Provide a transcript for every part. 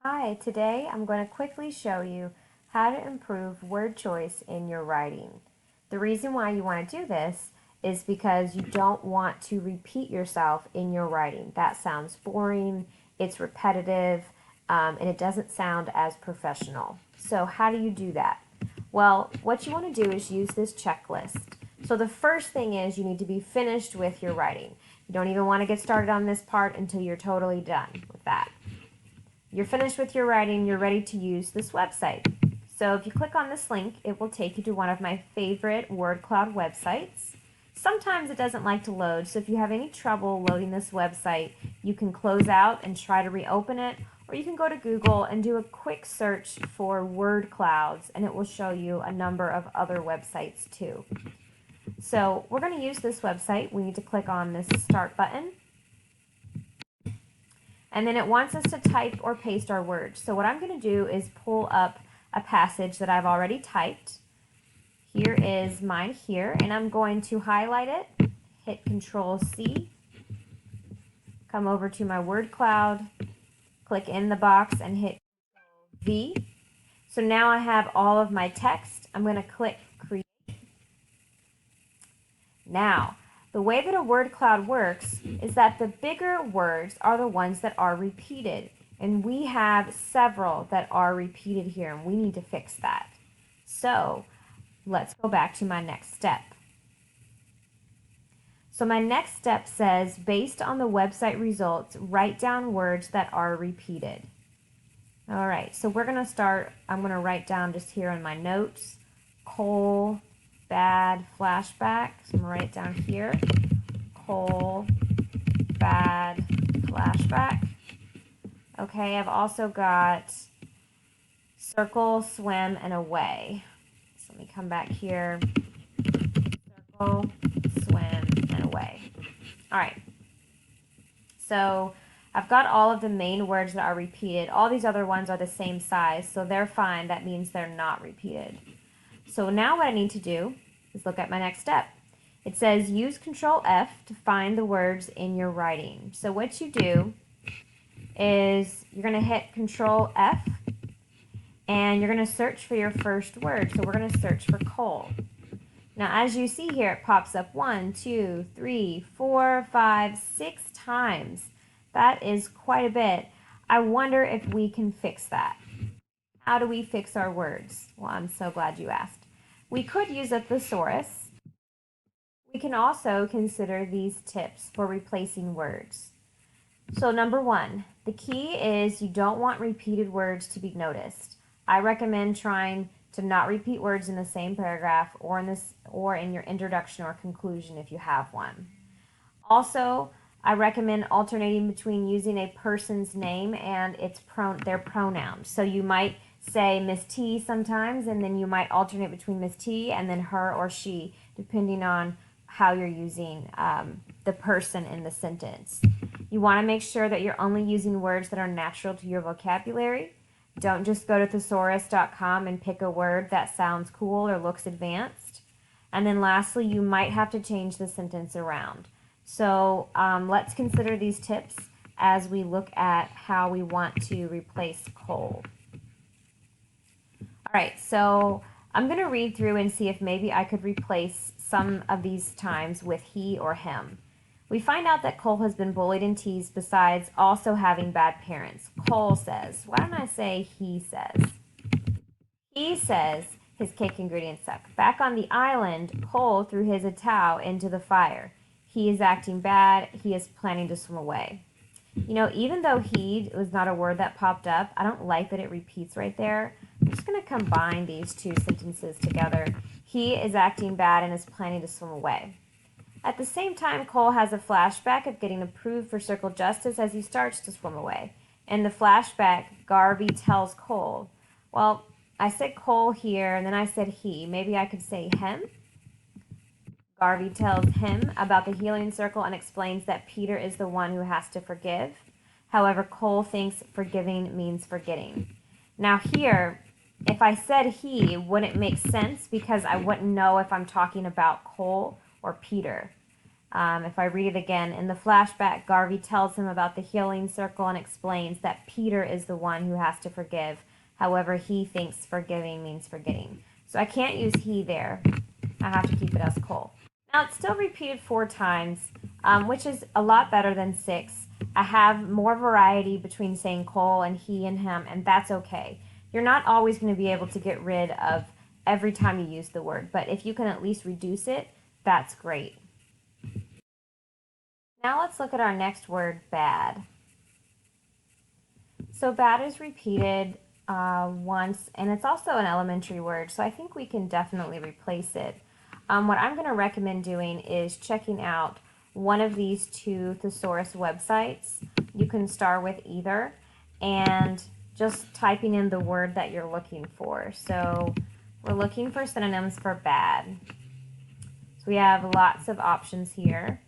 Hi, today I'm going to quickly show you how to improve word choice in your writing. The reason why you want to do this is because you don't want to repeat yourself in your writing. That sounds boring, it's repetitive, and it doesn't sound as professional. So how do you do that? Well, what you want to do is use this checklist. So the first thing is you need to be finished with your writing. You don't even want to get started on this part until you're totally done with that. You're finished with your writing, you're ready to use this website. So if you click on this link, it will take you to one of my favorite word cloud websites. Sometimes it doesn't like to load, so if you have any trouble loading this website, you can close out and try to reopen it, or you can go to Google and do a quick search for word clouds, and it will show you a number of other websites too. So we're going to use this website. We need to click on this start button. And then it wants us to type or paste our words. So what I'm going to do is pull up a passage that I've already typed. Here is mine here, and I'm going to highlight it, hit Control C, come over to my word cloud, click in the box and hit V. So now I have all of my text. I'm going to click Create. Now, the way that a word cloud works is that the bigger words are the ones that are repeated. And we have several that are repeated here, and we need to fix that. So let's go back to my next step. So my next step says, based on the website results, write down words that are repeated. All right, so we're going to start. I'm going to write down just here in my notes, coal, bad, flashback. So I'm going to write it down here, coal, bad, flashback. Okay, I've also got circle, swim, and away. So let me come back here, circle, swim, and away. All right, so I've got all of the main words that are repeated. All these other ones are the same size, so they're fine. That means they're not repeated. So now what I need to do is look at my next step. It says use Control F to find the words in your writing. So what you do is you're going to hit Control F and you're going to search for your first word. So we're going to search for coal. Now as you see here, it pops up 1, 2, 3, 4, 5, 6 times. That is quite a bit. I wonder if we can fix that. How do we fix our words? Well, I'm so glad you asked. We could use a thesaurus. We can also consider these tips for replacing words. So number 1, the key is you don't want repeated words to be noticed. I recommend trying to not repeat words in the same paragraph or in your introduction or conclusion if you have one. Also, I recommend alternating between using a person's name and their pronouns. So you might say Miss T sometimes, and then you might alternate between Miss T and then her or she, depending on how you're using the person in the sentence. You want to make sure that you're only using words that are natural to your vocabulary. Don't just go to thesaurus.com and pick a word that sounds cool or looks advanced. And then lastly, you might have to change the sentence around. So let's consider these tips as we look at how we want to replace coal. All right, so I'm going to read through and see if maybe I could replace some of these times with he or him. We find out that Cole has been bullied and teased besides also having bad parents. Cole says, why don't I say he says? He says his cake ingredients suck. Back on the island, Cole threw his towel into the fire. He is acting bad. He is planning to swim away. You know, even though he was not a word that popped up, I don't like that it repeats right there. I'm just going to combine these two sentences together. He is acting bad and is planning to swim away. At the same time, Cole has a flashback of getting approved for circle justice as he starts to swim away. In the flashback, Garvey tells Cole, well, I said Cole here, and then I said he. Maybe I could say him. Garvey tells him about the healing circle and explains that Peter is the one who has to forgive. However, Cole thinks forgiving means forgetting. Now here, if I said he, wouldn't make sense because I wouldn't know if I'm talking about Cole or Peter. If I read it again, in the flashback, Garvey tells him about the healing circle and explains that Peter is the one who has to forgive. However, he thinks forgiving means forgetting. So I can't use he there. I have to keep it as Cole. Now it's still repeated 4 times, which is a lot better than 6. I have more variety between saying Cole and he and him, and that's okay. You're not always going to be able to get rid of every time you use the word, but if you can at least reduce it, that's great. Now let's look at our next word, bad. So bad is repeated once, and it's also an elementary word, so I think we can definitely replace it. What I'm going to recommend doing is checking out one of these 2 thesaurus websites. You can start with either, and just typing in the word that you're looking for. So we're looking for synonyms for bad. So we have lots of options here.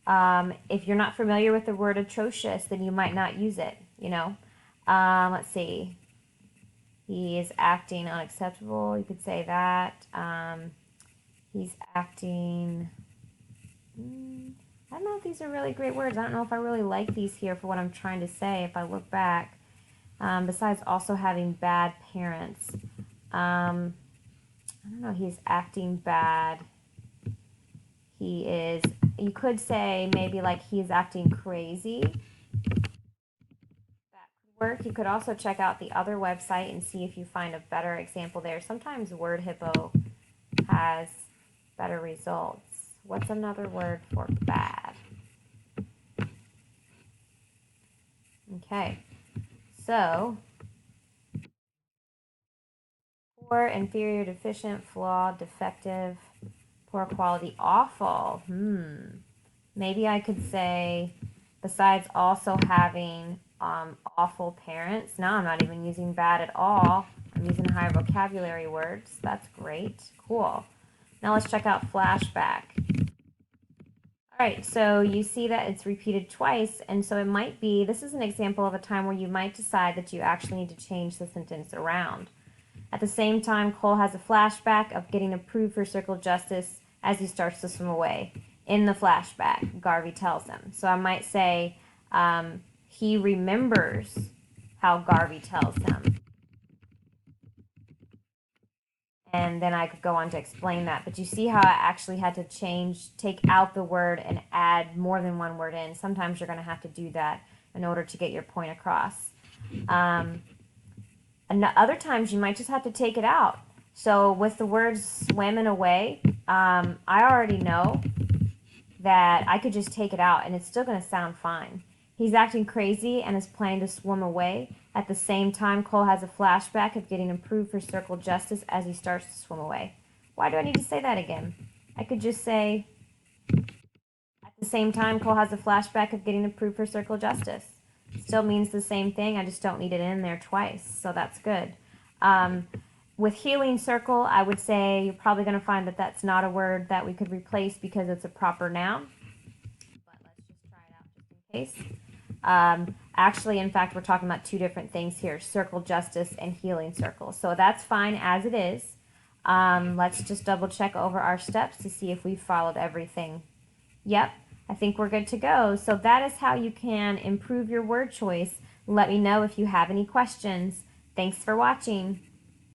If you're not familiar with the word atrocious, then you might not use it, you know. Let's see. He is acting unacceptable. You could say that. He's acting... I don't know if these are really great words. I don't know if I really like these here for what I'm trying to say if I look back. Besides also having bad parents. I don't know. He's acting bad. He is... You could say maybe like he's acting crazy. That could work. You could also check out the other website and see if you find a better example there. Sometimes Word Hippo has better results. What's another word for bad? Okay, so poor, inferior, deficient, flawed, defective, poor quality, awful. Maybe I could say, besides also having awful parents, now I'm not even using bad at all. I'm using higher vocabulary words. That's great. Cool. Now let's check out flashback. All right, so you see that it's repeated twice, and so it might be, this is an example of a time where you might decide that you actually need to change the sentence around. At the same time, Cole has a flashback of getting approved for circle justice as he starts to swim away. In the flashback, Garvey tells him. So I might say, he remembers how Garvey tells him. And then I could go on to explain that. But you see how I actually had to take out the word and add more than one word in. Sometimes you're going to have to do that in order to get your point across. And other times you might just have to take it out. So with the words swimming away, I already know that I could just take it out and it's still going to sound fine. He's acting crazy and is planning to swim away. At the same time, Cole has a flashback of getting approved for circle justice as he starts to swim away. Why do I need to say that again? I could just say, at the same time, Cole has a flashback of getting approved for circle justice. Still means the same thing, I just don't need it in there twice, so that's good. With healing circle, I would say you're probably going to find that that's not a word that we could replace because it's a proper noun. But let's just try it out just in case. Actually, in fact, we're talking about 2 different things here, circle justice and healing circle. So that's fine as it is. Let's just double check over our steps to see if we followed everything. Yep, I think we're good to go. So that is how you can improve your word choice. Let me know if you have any questions. Thanks for watching.